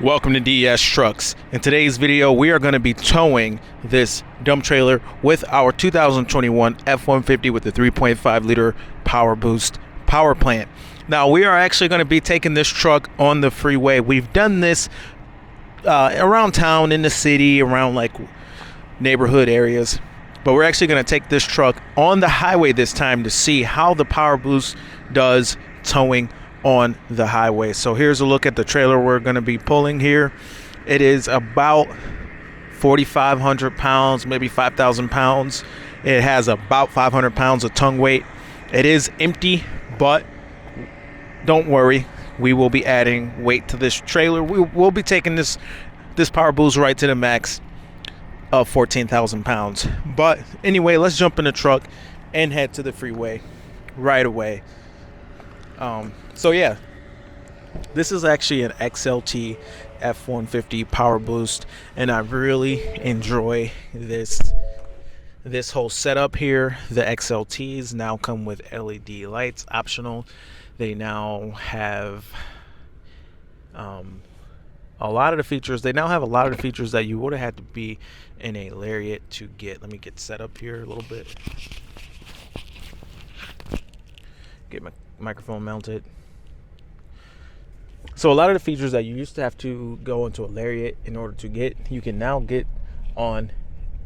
Welcome to DES Trucks. In today's video, we are going to be towing this dump trailer with our 2021 F150 with the 3.5 liter POWERBOOST power plant. Now, we are actually going to be taking this truck on the freeway. We've done this around town, in the city, around like neighborhood areas. But we're actually going to take this truck on the highway this time to see how the POWERBOOST does towing on the highway. So here's a look at the trailer we're going to be pulling here. It is about 4,500 pounds, maybe 5,000 pounds. It has about 500 pounds of tongue weight. It is empty, but don't worry, we will be adding weight to this trailer. We'll be taking this POWERBOOST right to the max of 14,000 pounds. But anyway, let's jump in the truck and head to the freeway right away. So yeah, this is actually an XLT F150 POWERBOOST, and I really enjoy this whole setup here. The XLTs now come with LED lights, optional. They now have a lot of the features. They now have a lot of the features that you would have had to be in a Lariat to get. Let me get set up here a little bit. Get my microphone mounted. So a lot of the features that you used to have to go into a Lariat in order to get, you can now get on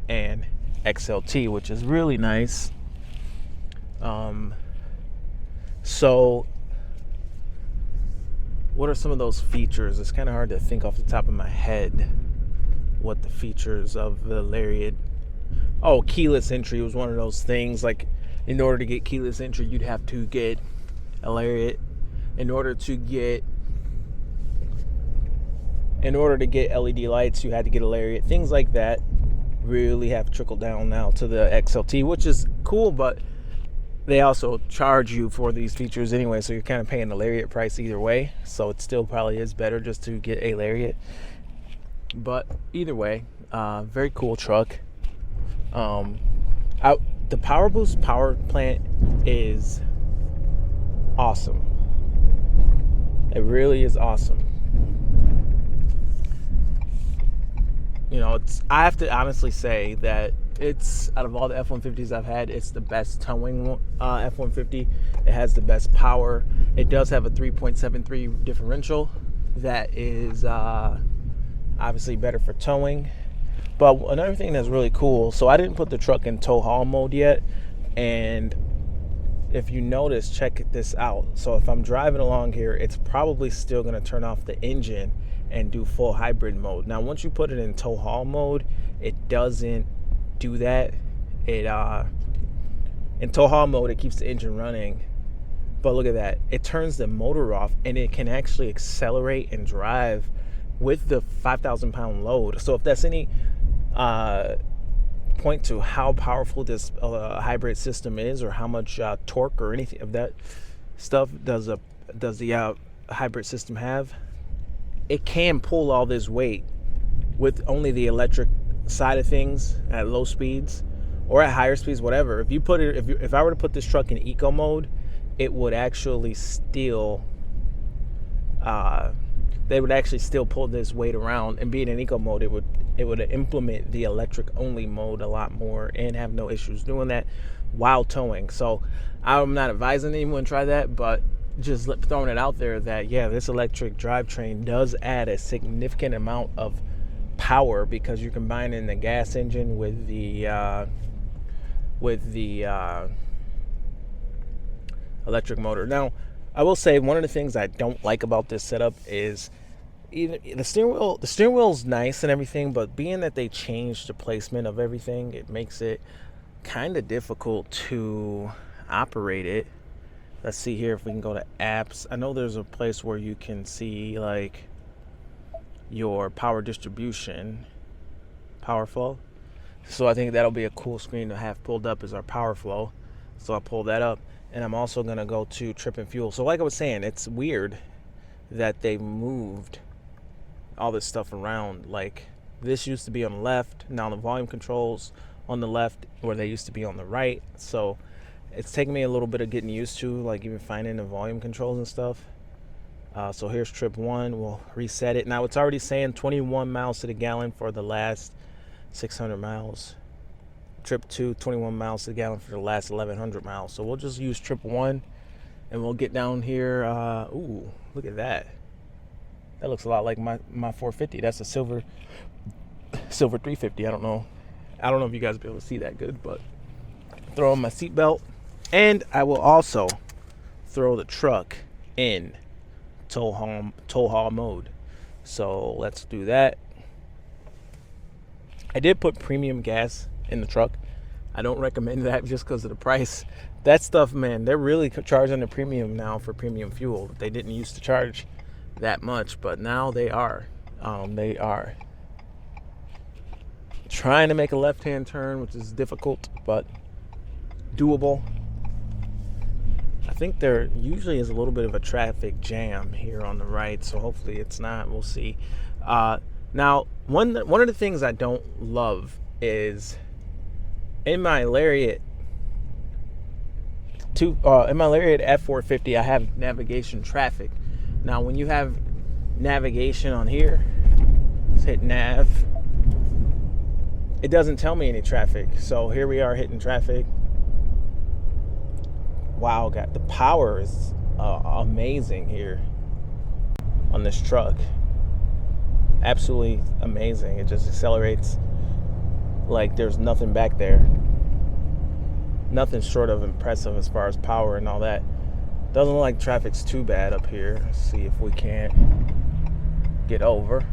an XLT, which is really nice. So what are some of those features? It's kind of hard to think off the top of my head what the features of the Lariat. Oh, keyless entry was one of those things. Like, in order to get keyless entry, you'd have to get a Lariat. In order to get LED lights, you had to get a Lariat. Things like that really have trickled down now to the XLT, which is cool, but they also charge you for these features anyway, so you're kind of paying the Lariat price either way. So it still probably is better just to get a Lariat. But either way, very cool truck. The POWERBOOST power plant is awesome. It really is awesome. You know, I have to honestly say that it's, out of all the F-150s I've had, it's the best towing F-150. It has the best power. It does have a 3.73 differential that is obviously better for towing. But another thing that's really cool, so I didn't put the truck in tow haul mode yet, and if you notice, check this out. So if I'm driving along here, it's probably still going to turn off the engine and do full hybrid mode. Now, once you put it in tow haul mode, it doesn't do that. It in tow haul mode, it keeps the engine running. But look at that. It turns the motor off, and it can actually accelerate and drive with the 5,000 pound load. So if that's any point to how powerful this hybrid system is, or how much torque or anything of that stuff does the hybrid system have, it can pull all this weight with only the electric side of things at low speeds or at higher speeds, whatever. If you put it, if I were to put this truck in eco mode, it would actually still they would actually still pull this weight around. And being in eco mode, it would implement the electric only mode a lot more and have no issues doing that while towing. So I'm not advising anyone to try that, but just throwing it out there that, yeah, this electric drivetrain does add a significant amount of power, because you're combining the gas engine with the electric motor. Now, I will say one of the things I don't like about this setup is either the steering wheel is nice and everything, but being that they changed the placement of everything, it makes it kind of difficult to operate it. Let's see here if we can go to apps. I know there's a place where you can see like your power distribution, power flow. So I think that'll be a cool screen to have pulled up, is our power flow. So I pull that up, and I'm also gonna go to trip and fuel. So like I was saying, it's weird that they moved all this stuff around. Like, this used to be on the left, now the volume controls on the left where they used to be on the right. So it's taken me a little bit of getting used to, like, even finding the volume controls and stuff. So here's trip 1. We'll reset it. Now it's already saying 21 miles to the gallon for the last 600 miles. Trip 2, 21 miles to the gallon for the last 1100 miles. So we'll just use trip 1 and we'll get down here. Ooh, look at that. That looks a lot like my 450. That's a silver 350. I don't know if you guys will be able to see that good, but throw on my seatbelt, and I will also throw the truck in tow haul mode. So let's do that. I did put premium gas in the truck. I don't recommend that just because of the price. That stuff, man, they're really charging the premium now for premium fuel. They didn't used to charge that much, but now they are. They are trying to make a left-hand turn, which is difficult but doable. I think there usually is a little bit of a traffic jam here on the right, so hopefully it's not. We'll see. Now, one of the things I don't love is in my Lariat F450, I have navigation traffic. Now, when you have navigation on here, let's hit nav. It doesn't tell me any traffic. So here we are hitting traffic. Wow, God, the power is amazing here on this truck. Absolutely amazing. It just accelerates like there's nothing back there. Nothing short of impressive as far as power and all that. Doesn't look like traffic's too bad up here. Let's see if we can't get over.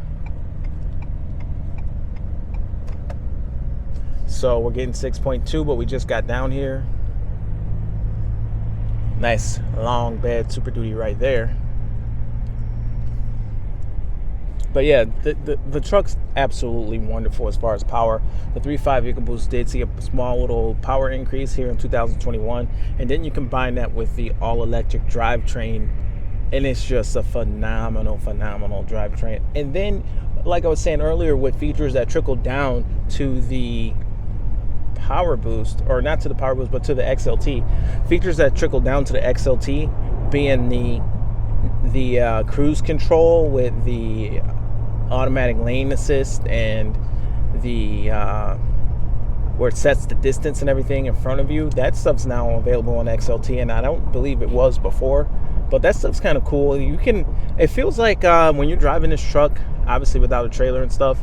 So we're getting 6.2, but we just got down here. Nice long bed Super Duty right there. But yeah, the truck's absolutely wonderful as far as power. The 3.5 EcoBoost did see a small little power increase here in 2021, and then you combine that with the all-electric drivetrain, and it's just a phenomenal drivetrain. And then, like I was saying earlier, with features that trickle down to the PowerBoost, or not to the PowerBoost, but to the XLT, features that trickle down to the XLT being the cruise control with the automatic lane assist and the where it sets the distance and everything in front of you. That stuff's now available on XLT, and I don't believe it was before, but that stuff's kind of cool. It feels like when you're driving this truck, obviously without a trailer and stuff,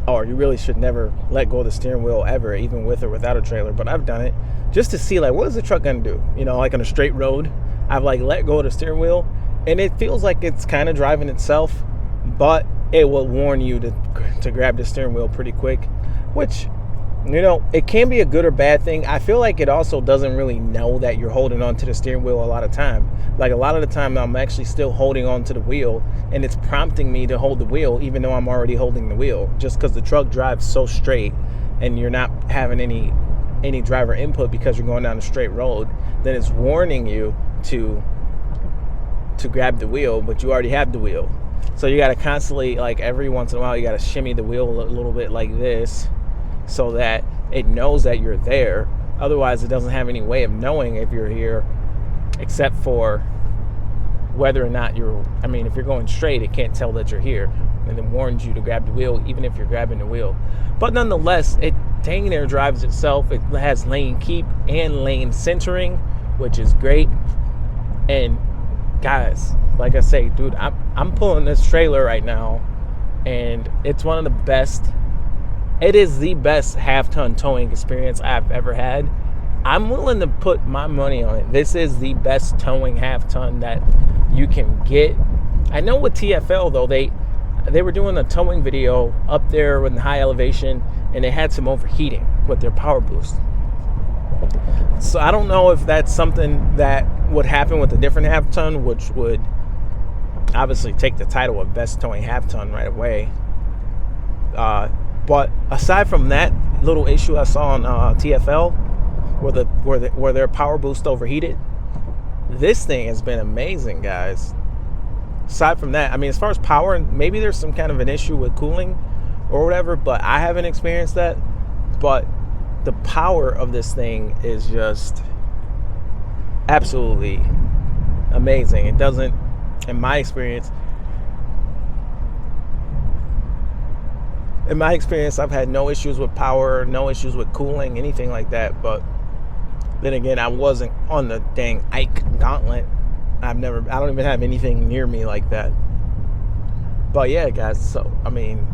or you really should never let go of the steering wheel ever, even with or without a trailer, but I've done it just to see, like, what is the truck gonna do? You know, like on a straight road, I've like let go of the steering wheel, and it feels like it's kind of driving itself, but it will warn you to grab the steering wheel pretty quick, which, you know, it can be a good or bad thing. I feel like it also doesn't really know that you're holding on to the steering wheel a lot of time. Like a lot of the time I'm actually still holding on to the wheel, and it's prompting me to hold the wheel even though I'm already holding the wheel, just because the truck drives so straight and you're not having any driver input because you're going down a straight road. Then it's warning you to grab the wheel, but you already have the wheel. So you got to constantly, like every once in a while, you got to shimmy the wheel a little bit like this so that it knows that you're there. Otherwise, it doesn't have any way of knowing if you're here, except for whether or not if you're going straight, it can't tell that you're here, and then warns you to grab the wheel even if you're grabbing the wheel. But nonetheless, it dang near drives itself. It has lane keep and lane centering, which is great. And guys, like I say, dude, I'm pulling this trailer right now, and it's one of the best. It is the best half-ton towing experience I've ever had. I'm willing to put my money on it. This is the best towing half-ton that you can get. I know with TFL though, they were doing a towing video up there with high elevation, and they had some overheating with their PowerBoost. So I don't know if that's something that would happen with a different half-ton, which would obviously take the title of best towing half-ton right away. But aside from that little issue I saw on TFL, where their PowerBoost overheated, this thing has been amazing, guys. Aside from that, I mean, as far as power, maybe there's some kind of an issue with cooling or whatever, but I haven't experienced that. But the power of this thing is just absolutely amazing. in my experience, I've had no issues with power, no issues with cooling, anything like that. But then again, I wasn't on the dang Ike Gauntlet. I don't even have anything near me like that. But yeah, guys, so I mean,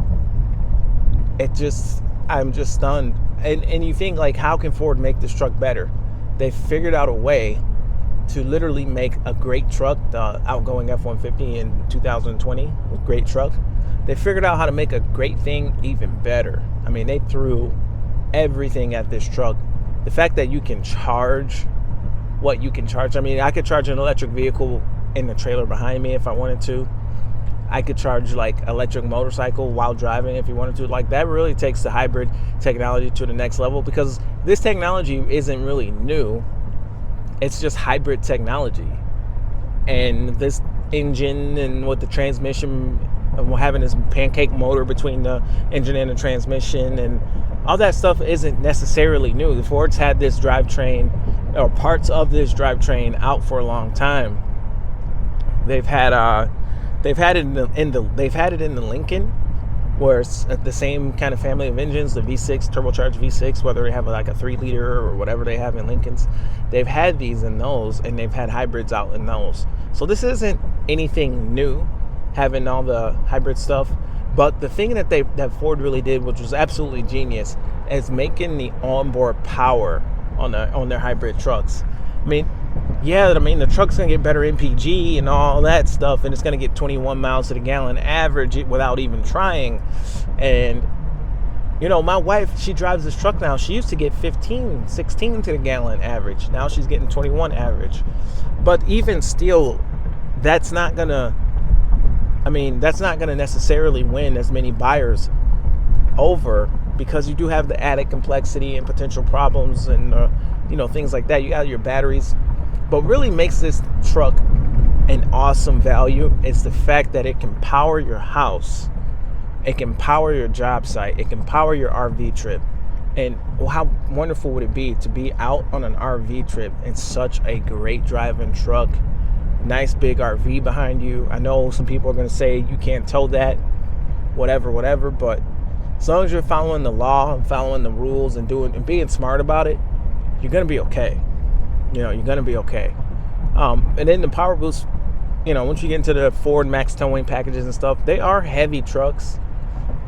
I'm just stunned. And you think, like, how can Ford make this truck better? They figured out a way to literally make a great truck, the outgoing F-150 in 2020, a great truck. They figured out how to make a great thing even better. I mean, they threw everything at this truck. The fact that you can charge what you can charge. I mean, I could charge an electric vehicle in the trailer behind me if I wanted to. I could charge like electric motorcycle while driving if you wanted to. Like, that really takes the hybrid technology to the next level, because this technology isn't really new. It's just hybrid technology. And this engine and with the transmission, having this pancake motor between the engine and the transmission and all that stuff isn't necessarily new. The Ford's had this drivetrain, or parts of this drivetrain, out for a long time. They've had it in the Lincoln, where it's the same kind of family of engines, the V6, turbocharged V6, whether they have like a 3-liter or whatever they have in Lincolns. They've had these in those, and they've had hybrids out in those. So this isn't anything new, having all the hybrid stuff. But the thing that Ford really did, which was absolutely genius, is making the onboard power on their hybrid trucks. I mean, the truck's gonna get better MPG and all that stuff, and it's gonna get 21 miles to the gallon average without even trying. And my wife, she drives this truck now. She used to get 15, 16 to the gallon average. Now she's getting 21 average. But even still, that's not gonna necessarily win as many buyers over, because you do have the added complexity and potential problems and things like that. You got your batteries. But really makes this truck an awesome value is the fact that it can power your house, it can power your job site, it can power your RV trip. And how wonderful would it be to be out on an RV trip in such a great driving truck? Nice big RV behind you. I know some people are going to say you can't tow that, whatever, but as long as you're following the law and following the rules and being smart about it, you're going to be okay. You're going to be okay. And then the PowerBoost, once you get into the Ford Max towing packages and stuff, they are heavy trucks.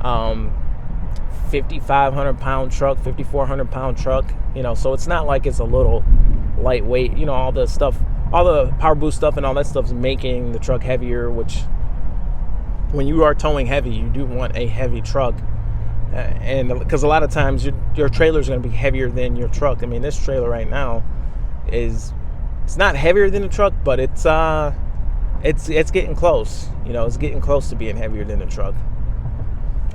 5,500 pound truck, 5,400 pound truck, so it's not like it's a little lightweight. All the PowerBoost stuff and all that stuff is making the truck heavier, which when you are towing heavy, you do want a heavy truck. And because a lot of times your trailer is going to be heavier than your truck. I mean, this trailer right now it's not heavier than the truck, but it's getting close. It's getting close to being heavier than the truck.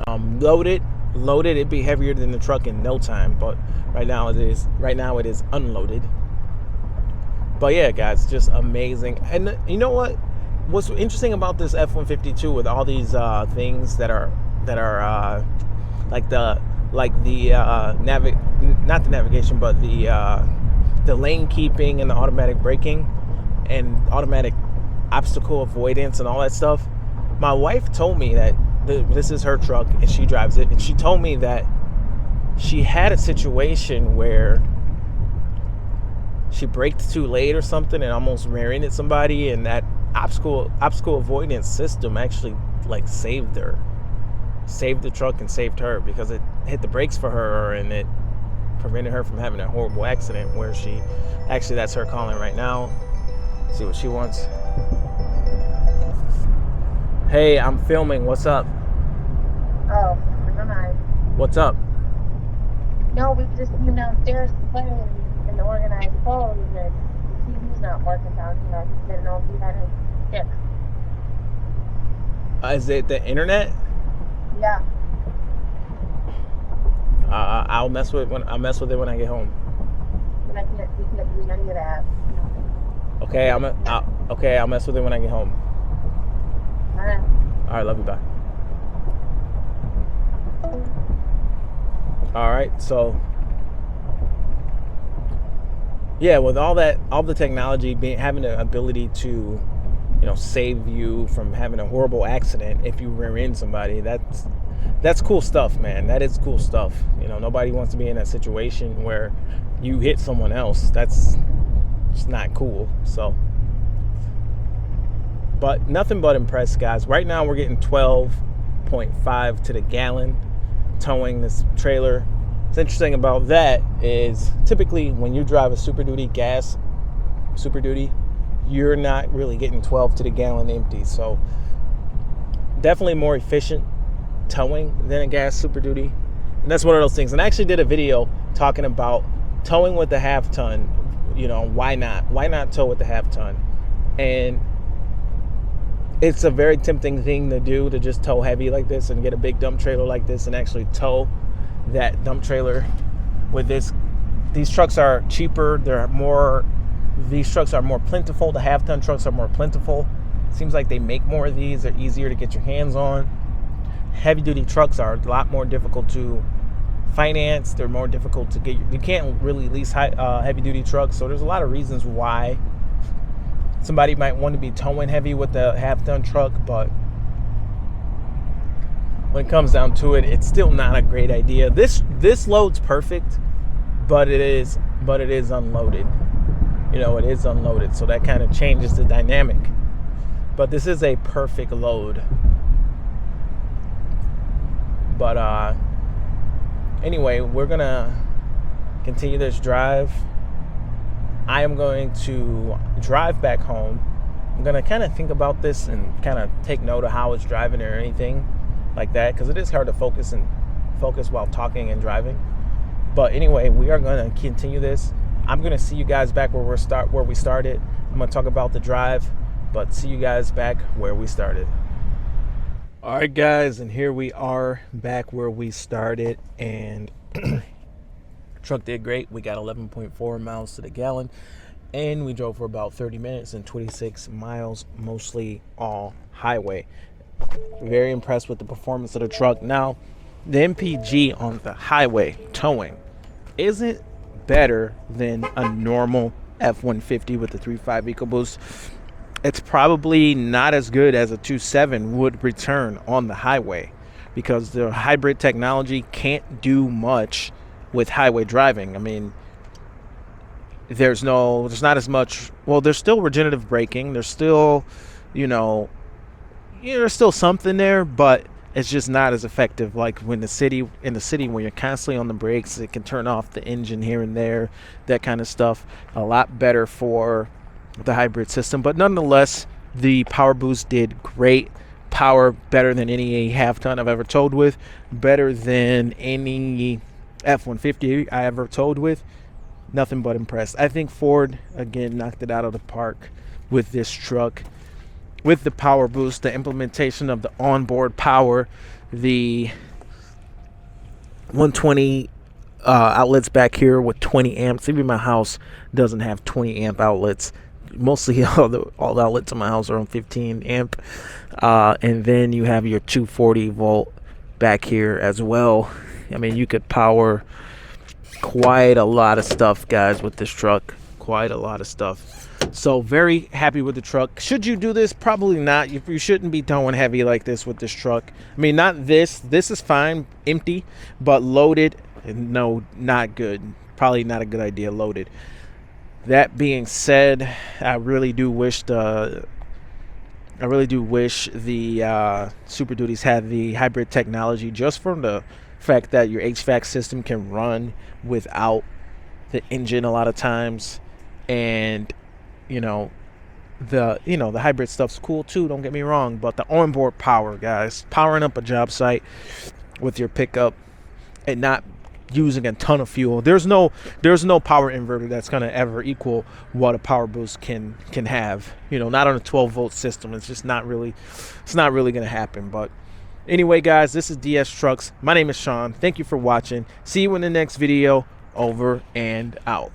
Loaded, it'd be heavier than the truck in no time. But right now it is unloaded. But yeah, guys, just amazing. And you know what? What's interesting about this F-152 with all these things that are not the navigation, but the lane keeping and the automatic braking and automatic obstacle avoidance and all that stuff. My wife told me that this is her truck and she drives it, and she told me that she had a situation where she braked too late or something and almost rear-ended somebody, and that obstacle avoidance system actually saved the truck and saved her, because it hit the brakes for her and it prevented her from having a horrible accident where that's her calling right now. See what she wants. Hey, I'm filming. What's up? Oh, never mind. What's up? No, we just came downstairs playing in the organized clothes, and the TV's not working down here. I just didn't know if you had it fixed. Is it the internet? Yeah. I'll mess with it when I get home. But we can't use any of that. Okay, I'll mess with it when I get home. All right. All right, love you, bye. All right, so yeah, with all the technology having the ability to save you from having a horrible accident if you rear end somebody. That's cool stuff, man. That is cool stuff. Nobody wants to be in that situation where you hit someone else. That's just not cool. So, but nothing but impressed, guys. Right now we're getting 12.5 to the gallon towing this trailer. What's interesting about that is typically when you drive a Super Duty you're not really getting 12 to the gallon empty. So definitely more efficient towing than a gas Super Duty. And that's one of those things. And I actually did a video talking about towing with the half ton. Why not tow with the half ton? And it's a very tempting thing to do, to just tow heavy like this and get a big dump trailer like this and actually tow that dump trailer with this. These trucks are cheaper. These trucks are more plentiful. The half-ton trucks are more plentiful. Seems like they make more of these. They're easier to get your hands on. Heavy-duty trucks are a lot more difficult to finance. They're more difficult to get. You can't really lease heavy-duty trucks. So there's a lot of reasons why somebody might want to be towing heavy with the half-ton truck, but when it comes down to it, it's still not a great idea. This load's perfect, but it is unloaded. It is unloaded, so that kind of changes the dynamic. But this is a perfect load. But anyway, we're gonna continue this drive. I am going to drive back home. I'm gonna kind of think about this and kind of take note of how it's driving or anything like that, because it is hard to focus while talking and driving. But anyway, we are gonna continue this. I'm gonna see you guys back where we started. I'm gonna talk about the drive, but see you guys back where we started. All right, guys, and here we are back where we started, and truck did great. We got 11.4 miles to the gallon, and we drove for about 30 minutes and 26 miles, mostly all highway. Very impressed with the performance of the truck. Now, the MPG on the highway towing isn't better than a normal F150 with the 3.5 EcoBoost. It's probably not as good as a 2.7 would return on the highway, because the hybrid technology can't do much with highway driving. I mean, there's not as much. Well, there's still regenerative braking. There's still, there's still something there, but it's just not as effective. Like in the city when you're constantly on the brakes, it can turn off the engine here and there, that kind of stuff. A lot better for the hybrid system, but nonetheless, the POWERBOOST did great. Power better than any half ton I've ever towed with, better than any F150 I ever towed with. Nothing but impressed. I think Ford again knocked it out of the park with this truck, with the POWERBOOST, the implementation of the onboard power, the 120 outlets back here with 20 amps. Even my house doesn't have 20 amp outlets. Mostly all the outlets in my house are on 15 amp. And then you have your 240 volt back here as well. I mean, you could power quite a lot of stuff, guys, with this truck. Quite a lot of stuff. So very happy with the truck. Should you do this? Probably not. You shouldn't be towing heavy like this with this truck. I mean, not this. This is fine, empty, but loaded, no, not good. Probably not a good idea loaded. That being said, I really do wish the Super Duties had the hybrid technology, just from the fact that your HVAC system can run without the engine a lot of times. And the hybrid stuff's cool too, don't get me wrong, but the onboard power, guys, powering up a job site with your pickup and not using a ton of fuel. There's no power inverter that's going to ever equal what a POWERBOOST can have. Not on a 12 volt system. It's not really going to happen. But anyway, guys, this is DS Trucks. My name is Sean. Thank you for watching. See you in the next video. Over and out.